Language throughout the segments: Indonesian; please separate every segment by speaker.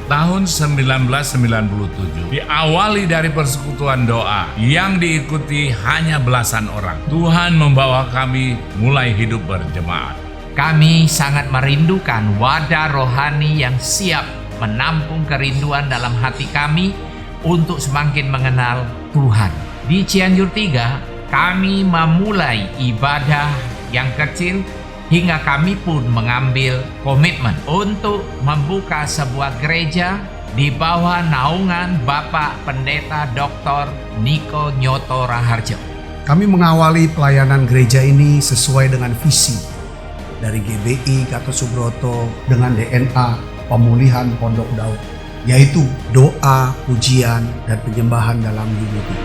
Speaker 1: Tahun 1997 diawali dari persekutuan doa yang diikuti hanya belasan orang. Tuhan membawa kami mulai hidup berjemaat.
Speaker 2: Kami sangat merindukan wadah rohani yang siap menampung kerinduan dalam hati kami untuk semakin mengenal Tuhan. Di Cianjur 3, kami memulai ibadah yang kecil hingga kami pun mengambil komitmen untuk membuka sebuah gereja di bawah naungan Bapak Pendeta Dr. Niko Nyoto Raharjo.
Speaker 3: Kami mengawali pelayanan gereja ini sesuai dengan visi dari GBI Gatot Subroto dengan DNA pemulihan Pondok Daud, yaitu doa, pujian, dan penyembahan dalam unity.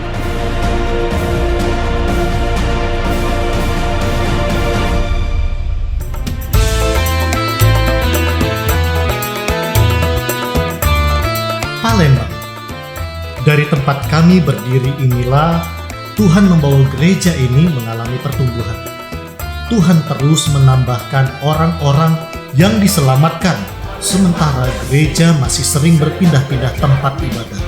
Speaker 4: Palembang. Dari tempat kami berdiri inilah Tuhan membawa gereja ini mengalami pertumbuhan. Tuhan terus menambahkan orang-orang yang diselamatkan, sementara gereja masih sering berpindah-pindah tempat ibadah.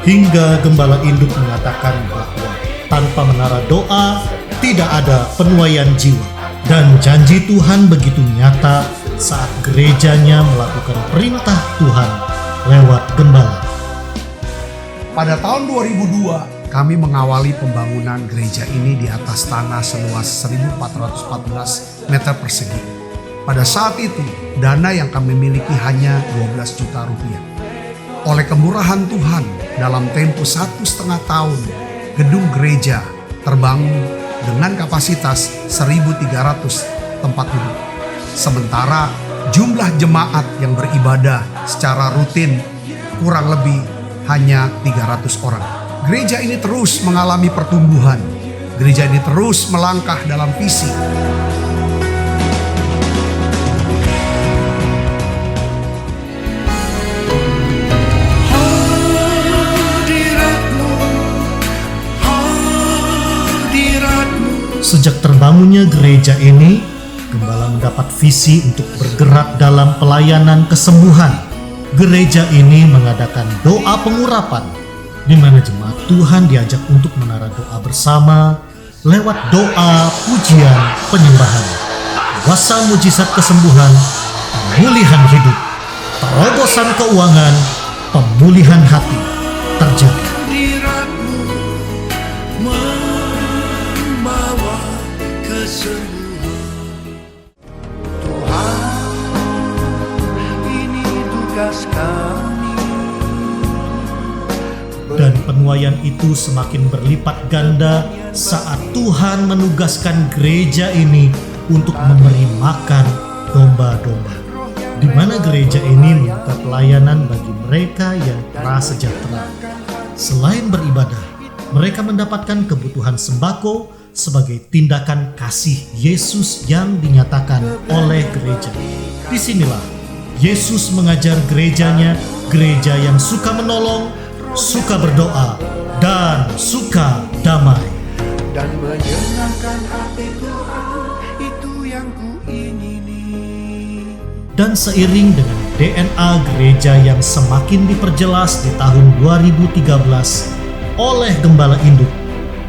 Speaker 4: Hingga Gembala Induk mengatakan bahwa tanpa menara doa tidak ada penuaian jiwa. Dan janji Tuhan begitu nyata saat gerejanya melakukan perintah Tuhan lewat gembala.
Speaker 3: Pada tahun 2002, kami mengawali pembangunan gereja ini di atas tanah seluas 1.414 meter persegi. Pada saat itu, dana yang kami miliki hanya 12 juta rupiah. Oleh kemurahan Tuhan, dalam tempo 1,5 tahun, gedung gereja terbangun dengan kapasitas 1.300 tempat duduk. Sementara jumlah jemaat yang beribadah secara rutin kurang lebih hanya 300 orang. Gereja ini terus mengalami pertumbuhan. Gereja ini terus melangkah dalam visi.
Speaker 4: Sejak terbangunnya gereja ini, Gembala mendapat visi untuk bergerak dalam pelayanan kesembuhan. Gereja ini mengadakan doa pengurapan, di mana jemaat Tuhan diajak untuk menara doa bersama lewat doa, pujian, penyembahan. Kuasa mujizat kesembuhan, pemulihan hidup, terobosan keuangan, pemulihan hati terjadi. Dan penuaian itu semakin berlipat ganda saat Tuhan menugaskan gereja ini untuk memberi makan domba-domba. Di mana gereja ini membuka pelayanan bagi mereka yang prasejahtera. Selain beribadah, mereka mendapatkan kebutuhan sembako sebagai tindakan kasih Yesus yang dinyatakan oleh gereja. Disinilah Yesus mengajar gerejanya, gereja yang suka menolong, suka berdoa, dan suka damai.
Speaker 5: Dan menyenangkan hati Tuhan, itu yang kuingini.
Speaker 4: Dan seiring dengan DNA gereja yang semakin diperjelas di tahun 2013 oleh Gembala Induk,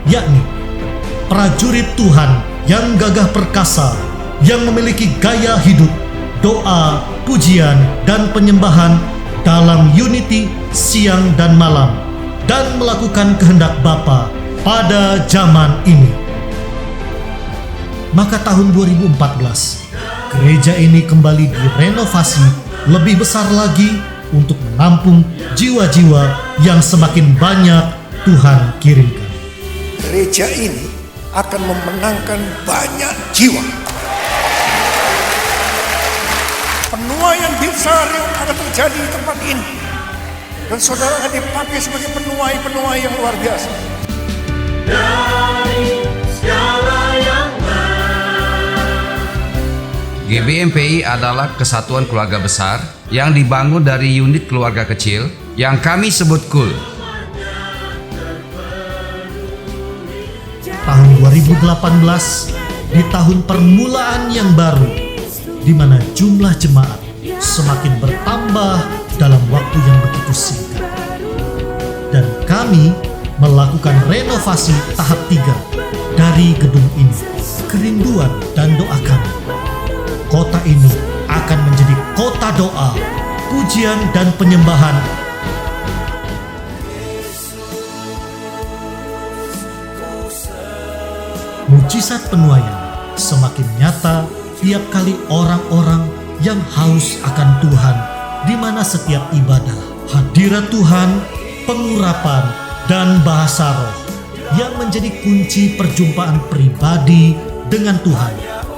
Speaker 4: yakni prajurit Tuhan yang gagah perkasa, yang memiliki gaya hidup, doa, pujian, dan penyembahan dalam unity siang dan malam, dan melakukan kehendak Bapa pada zaman ini. Maka tahun 2014, gereja ini kembali direnovasi lebih besar lagi untuk menampung jiwa-jiwa yang semakin banyak Tuhan kirimkan.
Speaker 5: Gereja ini akan memenangkan banyak jiwa. Penuaian besar yang akan terjadi di tempat ini, dan saudara akan dipakai sebagai penuai yang luar biasa.
Speaker 6: Dari segala yang
Speaker 7: GBMPI adalah kesatuan keluarga besar yang dibangun dari unit keluarga kecil yang kami sebut KUL.
Speaker 4: Tahun 2018, di tahun permulaan yang baru, di mana jumlah jemaat semakin bertambah dalam waktu yang begitu singkat. Dan kami melakukan renovasi tahap 3 dari gedung ini. Kerinduan dan doa kami, kota ini akan menjadi kota doa, pujian dan penyembahan. Mujizat penuaian semakin nyata tiap kali orang-orang yang haus akan Tuhan, di mana setiap ibadah, hadirat Tuhan, pengurapan, dan bahasa roh yang menjadi kunci perjumpaan pribadi dengan Tuhan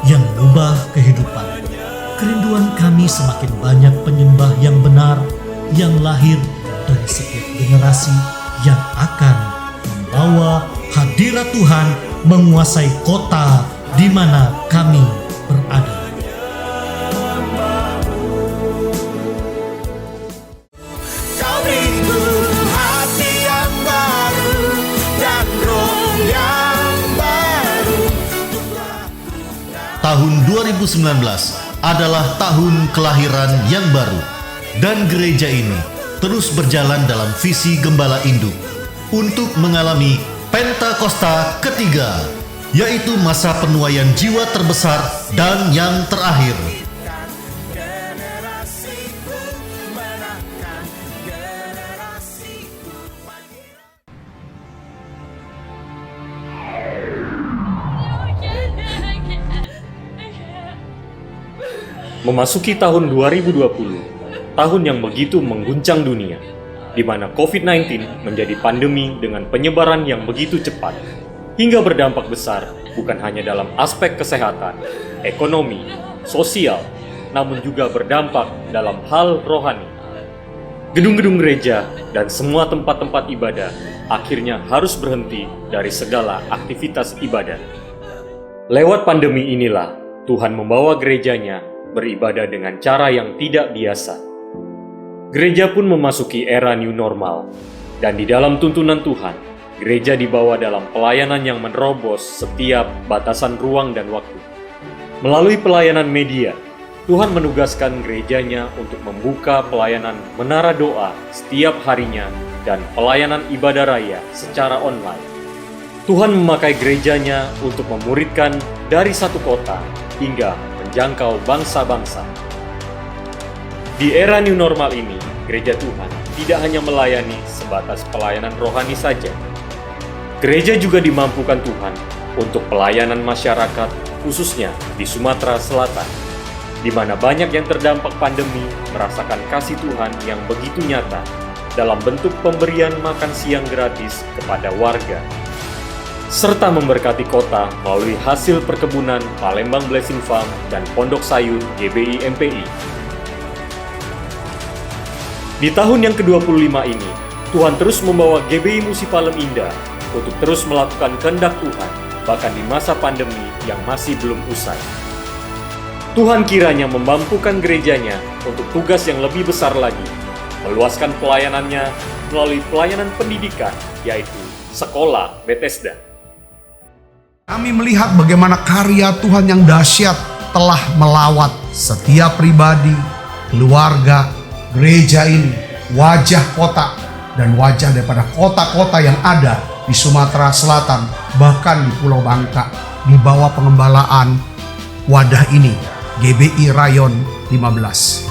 Speaker 4: yang mengubah kehidupan. Kerinduan kami semakin banyak penyembah yang benar yang lahir dari setiap generasi yang akan membawa hadirat Tuhan menguasai kota di mana kami berada.
Speaker 6: Kau rindu hati yang baru dan roh yang baru.
Speaker 8: Tahun 2019 adalah tahun kelahiran yang baru, dan gereja ini terus berjalan dalam visi Gembala Induk untuk mengalami Pentakosta ketiga, yaitu masa penuaian jiwa terbesar dan yang terakhir.
Speaker 9: Memasuki tahun 2020, tahun yang begitu mengguncang dunia, di mana COVID-19 menjadi pandemi dengan penyebaran yang begitu cepat, hingga berdampak besar bukan hanya dalam aspek kesehatan, ekonomi, sosial, namun juga berdampak dalam hal rohani. Gedung-gedung gereja dan semua tempat-tempat ibadah akhirnya harus berhenti dari segala aktivitas ibadah. Lewat pandemi inilah Tuhan membawa gerejanya beribadah dengan cara yang tidak biasa. Gereja pun memasuki era new normal, dan di dalam tuntunan Tuhan, gereja dibawa dalam pelayanan yang menerobos setiap batasan ruang dan waktu. Melalui pelayanan media, Tuhan menugaskan gerejanya untuk membuka pelayanan menara doa setiap harinya dan pelayanan ibadah raya secara online. Tuhan memakai gerejanya untuk memuridkan dari satu kota hingga menjangkau bangsa-bangsa. Di era new normal ini, gereja Tuhan tidak hanya melayani sebatas pelayanan rohani saja. Gereja juga dimampukan Tuhan untuk pelayanan masyarakat, khususnya di Sumatera Selatan, di mana banyak yang terdampak pandemi merasakan kasih Tuhan yang begitu nyata dalam bentuk pemberian makan siang gratis kepada warga, serta memberkati kota melalui hasil perkebunan Palembang Blessing Farm dan Pondok Sayur GBI MPI. Di tahun yang ke-25 ini, Tuhan terus membawa GBI Musi Palem Indah untuk terus melakukan kehendak Tuhan, bahkan di masa pandemi yang masih belum usai. Tuhan kiranya memampukan gerejanya untuk tugas yang lebih besar lagi, meluaskan pelayanannya melalui pelayanan pendidikan, yaitu Sekolah Bethesda.
Speaker 3: Kami melihat bagaimana karya Tuhan yang dahsyat telah melawat setiap pribadi, keluarga, gereja ini, wajah kota, dan wajah daripada kota-kota yang ada di Sumatera Selatan, bahkan di Pulau Bangka, di bawah pengembalaan wadah ini, GBI Rayon 15.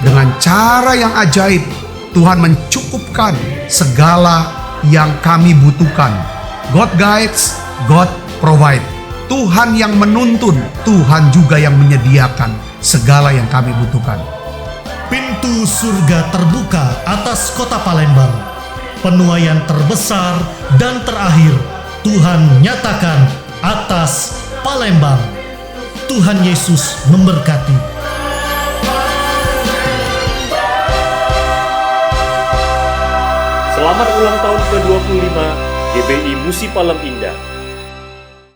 Speaker 3: Dengan cara yang ajaib, Tuhan mencukupkan segala yang kami butuhkan. God guides, God provide. Tuhan yang menuntun, Tuhan juga yang menyediakan segala yang kami butuhkan.
Speaker 4: Pintu surga terbuka atas kota Palembang. Penuaian terbesar dan terakhir Tuhan nyatakan atas Palembang. Tuhan Yesus memberkati.
Speaker 9: Selamat ulang tahun ke-25 GBI Musi Palem Indah.